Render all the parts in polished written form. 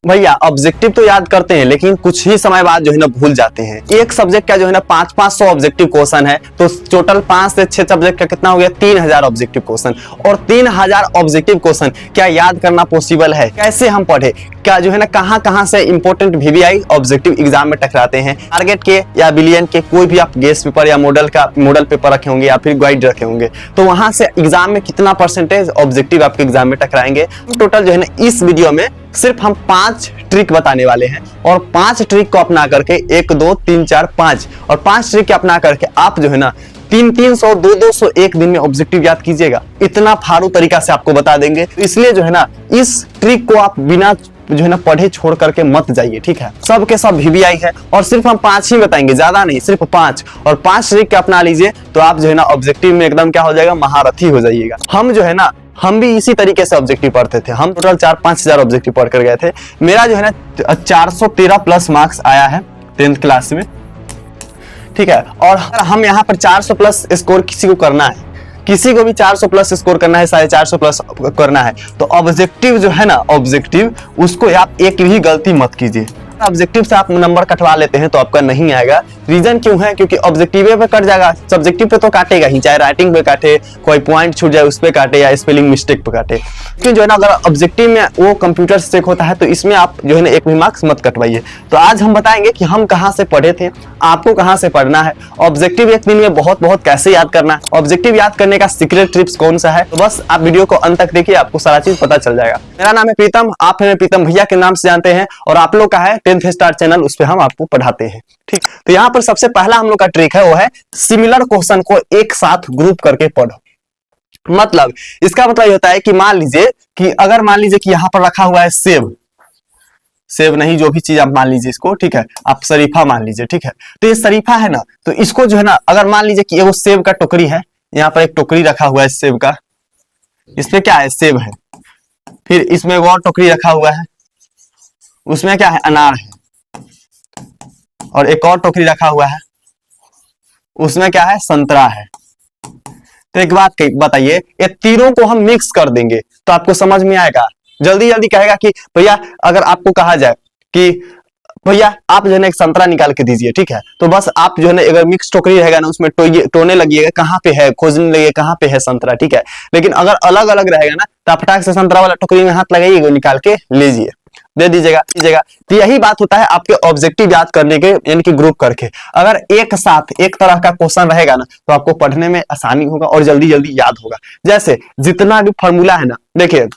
भैया ऑब्जेक्टिव तो याद करते हैं लेकिन कुछ ही समय बाद जो है ना भूल जाते हैं। एक सब्जेक्ट का जो है ना 500 ऑब्जेक्टिव क्वेश्चन है, तो टोटल 5 से 6 सब्जेक्ट का कितना हो गया 3000 ऑब्जेक्टिव क्वेश्चन। और 3000 ऑब्जेक्टिव क्वेश्चन क्या याद करना पॉसिबल है? कैसे हम पढ़े? क्या जो है ना कहां से इंपॉर्टेंट वीवीआई ऑब्जेक्टिव एग्जाम में टकराते हैं? टारगेट के या बिलियन के कोई भी आप गेस्ट पेपर या मॉडल पेपर रखे होंगे या फिर गाइड रखे होंगे, तो वहां से एग्जाम में कितना परसेंटेज ऑब्जेक्टिव आपके एग्जाम में टकराएंगे। टोटल जो है ना इस वीडियो में सिर्फ हम 5 ट्रिक बताने वाले हैं और 5 ट्रिक को अपना करके 1 2 3 4 5 और 5 ट्रिक को अपना करके आप जो है ना 300 200 एक दिन में ऑब्जेक्टिव याद कीजिएगा। इतना फाड़ू तरीका से आपको बता देंगे, इसलिए जो है ना इस ट्रिक को आप बिना जो है ना पढ़े छोड़ करके मत जाइए, ठीक है। सब के सब वीवीआई है और सिर्फ हम 5 ही बताएंगे, ज्यादा नहीं, सिर्फ 5 और 5 ट्रिक के अपना लीजिए तो आप जो है ना ऑब्जेक्टिव में एकदम क्या हो जाएगा, महारथी हो जाइएगा। हम जो है ना हम भी इसी तरीके से ऑब्जेक्टिव पढ़ते थे। हम टोटल 4-5 हजार ऑब्जेक्टिव पढ़ कर गए थे। मेरा जो है ना 413 प्लस मार्क्स आया है 10th क्लास में, ठीक है। और हम यहाँ पर 400 प्लस स्कोर किसी को करना है, किसी को भी 400 प्लस स्कोर करना है, 450 प्लस करना है, तो ऑब्जेक्टिव जो है ना ऑब्जेक्टिव उसको आप एक भी गलती मत कीजिए। ऑब्जेक्टिव से आप नंबर कटवा लेते हैं तो आपका नहीं आएगा। रीजन क्यों है? क्योंकि ऑब्जेक्टिव पे कट जाएगा, सब्जेक्टिव पे तो काटेगा ही, चाहे राइटिंग पे काटे, कोई पॉइंट छूट जाए उस पे काटे या स्पेलिंग मिस्टेक पे काटे। लेकिन जो है ना अगर ऑब्जेक्टिव में वो कंप्यूटर से चेक होता है तो इसमें आप जो है ना एक भी मार्क्स मत कटवाइए। तो आज हम बताएंगे कि हम कहाँ से पढ़े थे, आपको कहाँ से पढ़ना है, ऑब्जेक्टिव एक दिन में बहुत कैसे याद करना है, ऑब्जेक्टिव याद करने का सीक्रेट टिप्स कौन सा है। तो बस आप वीडियो को अंत तक देखिए, आपको सारा चीज पता चल जाएगा। मेरा नाम है प्रीतम, आप हमें प्रीतम भैया के नाम से जानते हैं और आप लोग का है 10th स्टार चैनल, उस पर हम आपको पढ़ाते हैं, ठीक। तो यहाँ पर सबसे पहला हम लोग का ट्रिक है वो है सिमिलर क्वेश्चन को एक साथ ग्रुप करके पढ़ो। मतलब इसका मतलब होता है कि मान लीजिए कि अगर मान लीजिए कि यहाँ पर रखा हुआ है सेब, सेब नहीं जो भी चीज आप मान लीजिए इसको, ठीक है, आप शरीफा मान लीजिए, ठीक है। तो ये शरीफा है ना, तो इसको जो है ना अगर मान लीजिए कि वो सेब का टोकरी है, यहाँ पर एक टोकरी रखा हुआ है सेब का, इसमें क्या है, सेब है। फिर इसमें और टोकरी रखा हुआ है, उसमें क्या है, अनार है। और एक और टोकरी रखा हुआ है, उसमें क्या है, संतरा है। तो एक बात बताइए, ये तीनों को हम मिक्स कर देंगे तो आपको समझ में आएगा। जल्दी जल्दी कहेगा कि भैया, अगर आपको कहा जाए कि भैया आप जो है ना एक संतरा निकाल के दीजिए, ठीक है, तो बस आप जो है ना अगर मिक्स टोकरी रहेगा ना उसमें टोने लगिएगा, कहाँ पे है, खोजने लगिए कहाँ पे है संतरा, ठीक है। लेकिन अगर अलग अलग रहेगा ना तो आप फटाक से संतरा वाला टोकरी में हाथ लगाइएगा, निकाल के लीजिए, दे दीजिएगा। तो यही बात होता है आपके ऑब्जेक्टिव याद करने के, यानी कि ग्रुप करके। अगर एक साथ एक तरह का क्वेश्चन रहेगा ना तो आपको पढ़ने में आसानी होगा और जल्दी जल्दी याद होगा। जैसे जितना भी फॉर्मूला है ना, देखिए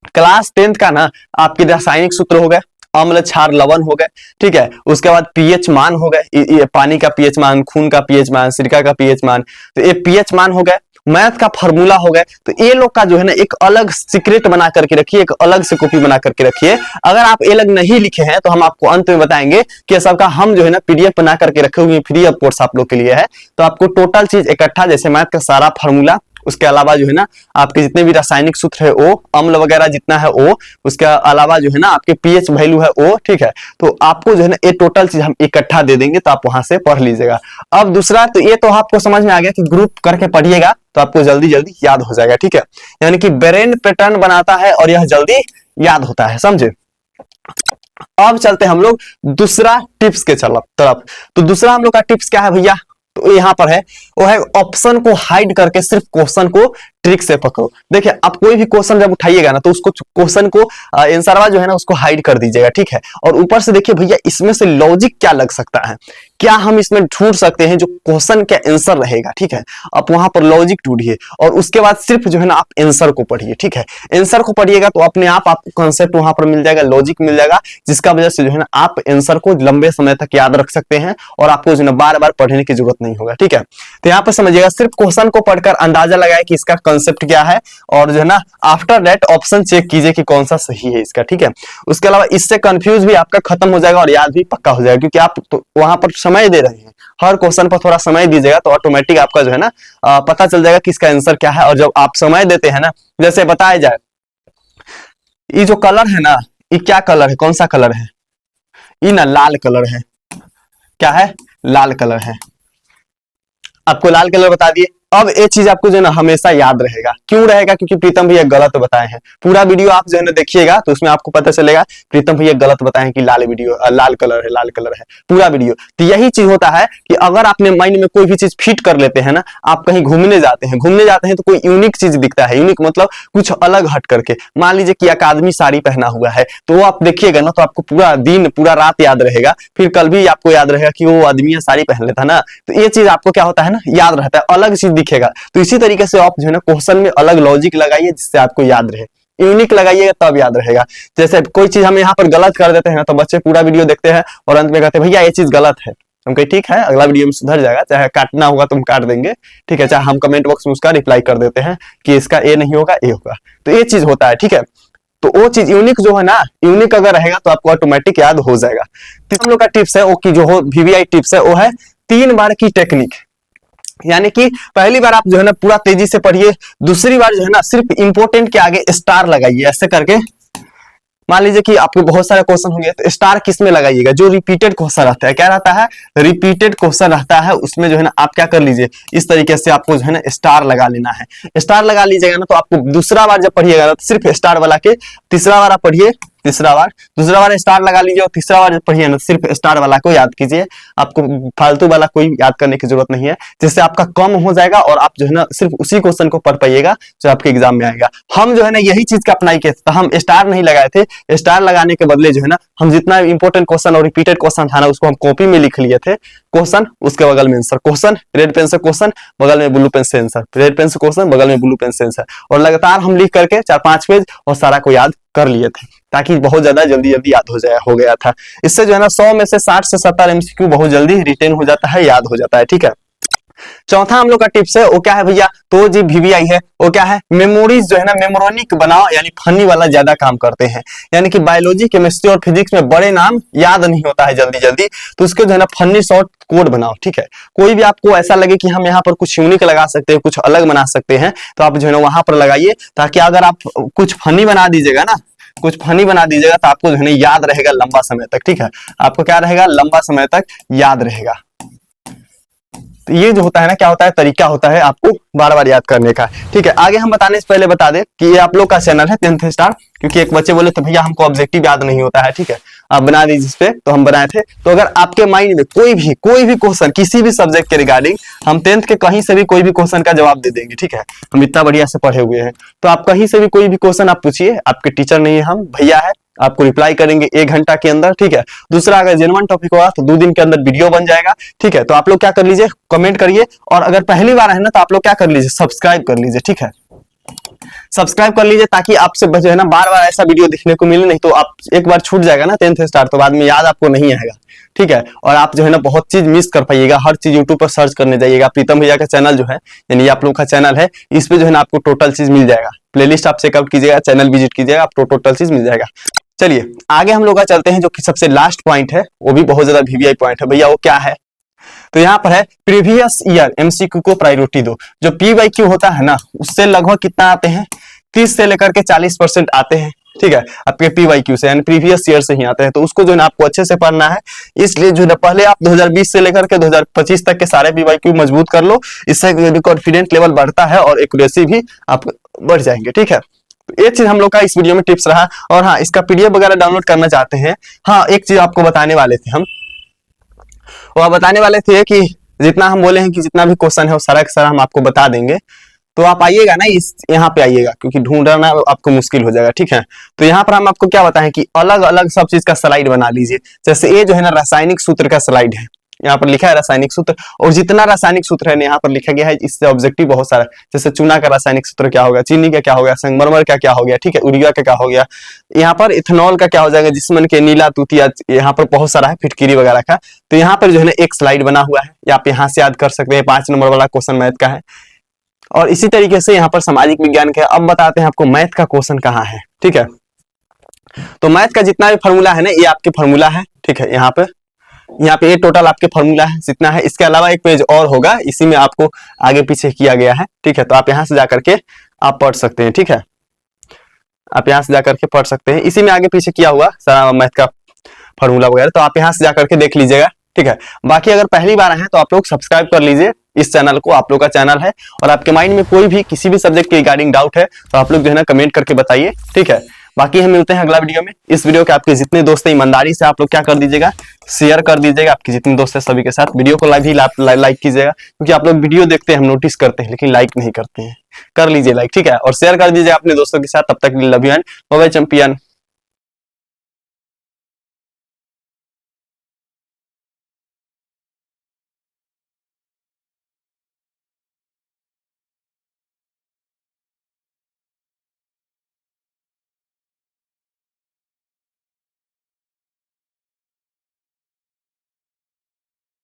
क्लास 10th का ना आपके रासायनिक सूत्र हो गए, अम्ल क्षार लवण हो गए, ठीक है। उसके बाद पीएच मान हो गए, पानी का पीएच मान, खून का पीएच मान, सिरका का पीएच मान, तो ये पीएच मान हो गए। मैथ का फॉर्मूला हो गए। तो ये लोग का जो है ना एक अलग सीक्रेट बना करके रखिए, एक अलग से कॉपी बना करके रखिए। अगर आप ये अलग नहीं लिखे हैं तो हम आपको अंत में बताएंगे कि सबका हम जो है ना पीडीएफ बना करके रखे हुए, फ्री ऑफ कोर्स आप लोग के लिए है। तो आपको टोटल चीज इकट्ठा, जैसे मैथ का सारा फॉर्मूला, उसके अलावा जो है ना आपके जितने भी रासायनिक सूत्र है वो, अम्ल वगैरह जितना है वो, उसके अलावा जो है ना आपके पीएच वैल्यू है वो, ठीक है। तो आपको जो है ना ये टोटल चीज हम इकट्ठा दे देंगे तो आप वहां से पढ़ लीजिएगा। अब दूसरा, तो ये तो आपको समझ में आ गया कि ग्रुप करके पढ़िएगा तो आपको जल्दी जल्दी याद हो जाएगा, ठीक है। यानी कि ब्रेन पैटर्न बनाता है और यह जल्दी याद होता है, समझे। अब चलते हम लोग दूसरा टिप्स के तरफ। तो दूसरा हम लोग का टिप्स क्या है भैया, तो यहाँ पर है वो है ऑप्शन को हाइड करके सिर्फ क्वेश्चन को ट्रिक से पकड़ो। देखिए आप कोई भी क्वेश्चन जब उठाइएगा ना तो उसको क्वेश्चन को आंसर जो है ना उसको हाइड कर दीजिएगा, ठीक है। और ऊपर से देखिए भैया इसमें से लॉजिक क्या लग सकता है, क्या हम इसमें ढूंढ सकते हैं जो क्वेश्चन का आंसर रहेगा, ठीक है। आप वहां पर लॉजिक ढूंढिए और उसके बाद सिर्फ जो है ना आप आंसर को पढ़िए, ठीक है। आंसर को पढ़िएगा तो अपने आप आपको कॉन्सेप्ट वहां पर मिल जाएगा, लॉजिक मिल जाएगा, जिसका वजह से जो है ना आप आंसर को लंबे समय तक याद रख सकते हैं और आपको जो है ना बार बार पढ़ने की जरूरत नहीं होगा, ठीक है। तो यहाँ पर समझिएगा, सिर्फ क्वेश्चन को पढ़कर अंदाजा लगाए कि इसका कॉन्सेप्ट क्या है और जो है ना आफ्टर दैट ऑप्शन चेक कीजिए कि कौन सा सही है इसका, ठीक है। उसके अलावा इससे कंफ्यूज भी आपका खत्म हो जाएगा और याद भी पक्का हो जाएगा, क्योंकि आप तो वहां पर समय दे रहे हैं। हर क्वेश्चन पर थोड़ा समय दीजिएगा तो ऑटोमेटिक आपका जो है ना पता चल जाएगा कि इसका आंसर क्या है। और जब आप समय देते हैं ना, जैसे बताया जाए ये जो कलर है ना, ये क्या कलर है, कौन सा कलर है, ये ना लाल कलर है। क्या है, लाल कलर है। आपको लाल कलर बता दिए। अब ये चीज आपको जो है ना हमेशा याद रहेगा। क्यों रहेगा? क्योंकि प्रीतम भैया गलत बताए हैं। पूरा वीडियो आप जो है ना देखिएगा तो उसमें आपको पता चलेगा प्रीतम भैया गलत बताए हैं कि लाल कलर है पूरा वीडियो। तो यही चीज होता है कि अगर आपने माइंड में कोई भी चीज फिट कर लेते हैं ना, आप कहीं घूमने जाते हैं तो कोई यूनिक चीज दिखता है, यूनिक मतलब कुछ अलग हट करके। मान लीजिए कि एक आदमी साड़ी पहना हुआ है, तो वो आप देखिएगा ना तो आपको पूरा दिन पूरा रात याद रहेगा, फिर कल भी आपको याद रहेगा कि वो आदमी साड़ी पहन लेता ना। तो ये चीज आपको क्या होता है ना, याद रहता है, अलग चीज दिखेगा। तो इसी तरीके से आप जो है ना क्वेश्चन में अलग लॉजिक लगाइए जिससे आपको याद रहे, यूनिक लगाइएगा तब याद रहेगा। जैसे कोई चीज हम यहाँ पर गलत कर देते हैं तो बच्चे पूरा वीडियो देखते हैं और अंत में कहते हैं भैया ये चीज गलत है। हम कहे ठीक है, अगला वीडियो में सुधर जाएगा, चाहे काटना होगा तो हम काट देंगे, ठीक है, चाहे हम कमेंट बॉक्स में उसका रिप्लाई कर देते हैं कि इसका ए नहीं होगा ए होगा। तो ये चीज होता है, ठीक है। तो वो चीज यूनिक जो है ना, यूनिक अगर रहेगा तो आपको ऑटोमेटिक याद हो जाएगा। तो हम लोग का टिप्स है वो की जो वीवीआई टिप्स है वो है 3 बार की टेक्निक। यानी कि पहली बार आप जो है ना पूरा तेजी से पढ़िए, दूसरी बार जो है ना सिर्फ इंपोर्टेंट के आगे स्टार लगाइए ऐसे करके। मान लीजिए कि आपके बहुत सारे क्वेश्चन होंगे तो स्टार किस में लगाइएगा? जो रिपीटेड क्वेश्चन रहता है, क्या रहता है? रिपीटेड क्वेश्चन रहता है, उसमें जो है ना आप क्या कर लीजिए, इस तरीके से आपको जो है ना स्टार लगा लेना है। स्टार लगा लीजिएगा ना तो आपको दूसरा बार जब पढ़िएगा तो सिर्फ स्टार वाला के, तीसरा बार आप पढ़िए, दूसरा बार स्टार लगा लीजिए और तीसरा बार पढ़िए ना सिर्फ स्टार वाला को याद कीजिए। आपको फालतू वाला कोई याद करने की जरूरत नहीं है, जिससे आपका कम हो जाएगा और आप जो है ना सिर्फ उसी क्वेश्चन को पढ़ पाइएगा जो आपके एग्जाम में आएगा। हम जो है ना यही चीज का अप्लाई किए थे, हम स्टार नहीं लगाए थे। स्टार लगाने के बदले जो है ना हम जितना इंपॉर्टेंट क्वेश्चन और रिपीटेड क्वेश्चन था ना उसको हम कॉपी में लिख लिए थे। क्वेश्चन उसके बगल में आंसर, क्वेश्चन रेड पेन से क्वेश्चन बगल में ब्लू पेन से आंसर, रेड पेन से क्वेश्चन बगल में ब्लू पेन से आंसर, और लगातार हम लिख करके 4-5 पेज और सारा को याद कर लिए थे, ताकि बहुत ज्यादा जल्दी याद हो गया था। इससे जो है ना 100 में से 60 से 70 एमसीक्यू बहुत जल्दी रिटेन हो जाता है, याद हो जाता है, ठीक है। चौथा हम लोग का टिप्स है वो क्या है भैया? तो जी वीवीआई है वो क्या है? मेमोरीज जो है ना मेमोरॉनिक बनाओ, यानी फनी वाला ज्यादा काम करते हैं। यानी कि बायोलॉजी, केमिस्ट्री और फिजिक्स में बड़े नाम याद नहीं होता है जल्दी, तो उसके जो है ना फनी शॉर्ट कोड बनाओ, ठीक है। कोई भी आपको ऐसा लगे कि हम यहाँ पर कुछ यूनिक लगा सकते हैं, कुछ अलग बना सकते हैं, तो आप जो है ना वहां पर लगाइए, ताकि अगर आप कुछ फनी बना दीजिएगा ना, कुछ फनी बना दीजिएगा तो आपको जो है ना याद रहेगा लंबा समय तक, ठीक है। आपको क्या रहेगा? लंबा समय तक याद रहेगा। तो ये जो होता है ना, क्या होता है, तरीका होता है आपको बार बार याद करने का, ठीक है। आगे हम बताने से पहले बता दें कि ये आप लोग का चैनल है 10th स्टार, क्योंकि एक बच्चे बोले तो भैया हमको ऑब्जेक्टिव याद नहीं होता है, ठीक है, आप बना दीजिए इस पे, तो हम बनाए थे। तो अगर आपके माइंड में कोई भी क्वेश्चन किसी भी सब्जेक्ट के रिगार्डिंग, हम 10th के कहीं से भी कोई भी क्वेश्चन का जवाब दे देंगे, ठीक है, हम इतना बढ़िया से पढ़े हुए हैं। तो आप कहीं से भी कोई भी क्वेश्चन आप पूछिए, आपके टीचर नहीं है, हम भैया है, आपको रिप्लाई करेंगे 1 घंटा के अंदर, ठीक है। दूसरा, अगर जेन्युइन टॉपिक होगा तो 2 दिन के अंदर वीडियो बन जाएगा, ठीक है। तो आप लोग क्या कर लीजिए, कमेंट करिए, और अगर पहली बार है ना तो आप लोग क्या कर लीजिए, सब्सक्राइब कर लीजिए, ठीक है। सब्सक्राइब कर लीजिए ताकि आपसे जो है ना बार बार ऐसा वीडियो देखने को मिले, नहीं तो आप एक बार छूट जाएगा ना 10th स्टार, तो बाद में याद आपको नहीं आएगा, ठीक है। और आप जो है ना बहुत चीज मिस कर पाइएगा, हर चीज यूट्यूब पर सर्च करने जाइएगा। प्रीतम भैया का चैनल जो है, यानी आप लोग का चैनल है, इस पे जो है ना आपको टोटल चीज मिल जाएगा। प्लेलिस्ट आप चेकआउट कीजिएगा, चैनल विजिट कीजिएगा, आपको टोटल चीज मिल जाएगा। चलिए आगे हम लोग का चलते हैं, जो कि सबसे लास्ट पॉइंट है, वो भी बहुत ज्यादा वीवीआई पॉइंट है भैया। वो क्या है? तो यहाँ पर है प्रीवियस ईयर एमसीक्यू को प्रायोरिटी दो। जो पीवाईक्यू होता है ना, उससे लगभग कितना आते हैं, 30 से लेकर के 40% आते हैं, ठीक है, आपके पीवाईक्यू से, यानी प्रीवियस ईयर से ही आते हैं। तो उसको जो है ना आपको अच्छे से पढ़ना है। इसलिए जो है पहले आप 2020 से लेकर के 2025 तक के सारे पीवाईक्यू मजबूत कर लो, इससे कॉन्फिडेंट लेवल बढ़ता है और एक्यूरेसी भी आप बढ़ जाएंगे, ठीक है। ये चीज हम लोग का इस वीडियो में टिप्स रहा। और हाँ, इसका पीडीएफ वगैरह डाउनलोड करना चाहते हैं, हाँ एक चीज आपको बताने वाले थे हम, वो बताने वाले थे कि जितना हम बोले हैं कि जितना भी क्वेश्चन है वो सारा का सारा हम आपको बता देंगे। तो आप आइएगा ना, इस यहाँ पे आइएगा, क्योंकि ढूंढना आपको मुश्किल हो जाएगा, ठीक है। तो यहाँ पर हम आपको क्या बताएं कि अलग अलग सब चीज का स्लाइड बना लीजिए। जैसे ये जो है ना रासायनिक सूत्र का स्लाइड है, यहाँ पर लिखा है रासायनिक सूत्र, और जितना रासायनिक सूत्र है यहाँ पर लिखा गया है, इससे ऑब्जेक्टिव बहुत सारा, जैसे चूना का रासायनिक सूत्र क्या हो गया, चीनी का क्या हो गया, संगमरमर का क्या हो गया, ठीक है, यूरिया का क्या हो गया, यहाँ पर इथेनॉल का क्या हो जाएगा, जिसमें के नीला तूतिया, यहाँ पर बहुत सारा है, फिटकिरी वगैरह का। तो यहाँ पर जो है ना एक स्लाइड बना हुआ है, या आप यहाँ से याद कर सकते हैं। 5 नंबर वाला क्वेश्चन मैथ का है, और इसी तरीके से यहाँ पर सामाजिक विज्ञान का। अब बताते हैं आपको मैथ का क्वेश्चन कहाँ है, ठीक है। तो मैथ का जितना भी फॉर्मूला है ना, ये आपके फॉर्मूला है, ठीक है। यहाँ पे ये टोटल आपके फॉर्मूला है जितना है। इसके अलावा एक पेज और होगा, इसी में आपको आगे पीछे किया गया है, ठीक है। तो आप यहाँ से जाकर के आप पढ़ सकते हैं, ठीक है, आप यहाँ से जाकर के पढ़ सकते हैं। इसी में आगे पीछे किया हुआ सारा मैथ का फॉर्मूला वगैरह, तो आप यहाँ से जाकर के देख लीजिएगा, ठीक है। बाकी अगर पहली बार आए हैं तो आप लोग सब्सक्राइब कर लीजिए, इस चैनल को, आप लोग का चैनल है। और आपके माइंड में कोई भी किसी भी सब्जेक्ट के रिगार्डिंग डाउट है तो आप लोग जो है ना कमेंट करके बताइए, ठीक है। बाकी हम मिलते हैं अगला वीडियो में। इस वीडियो के आपके जितने दोस्त हैं ईमानदारी से आप लोग क्या कर दीजिएगा, शेयर कर दीजिएगा आपके जितने दोस्त हैं सभी के साथ। वीडियो को लाइक कीजिएगा, क्योंकि आप लोग वीडियो देखते हैं, हम नोटिस करते हैं, लेकिन लाइक नहीं करते हैं। कर लीजिए लाइक, ठीक है, और शेयर कर दीजिए अपने दोस्तों के साथ। तब तक love you and bye bye champion.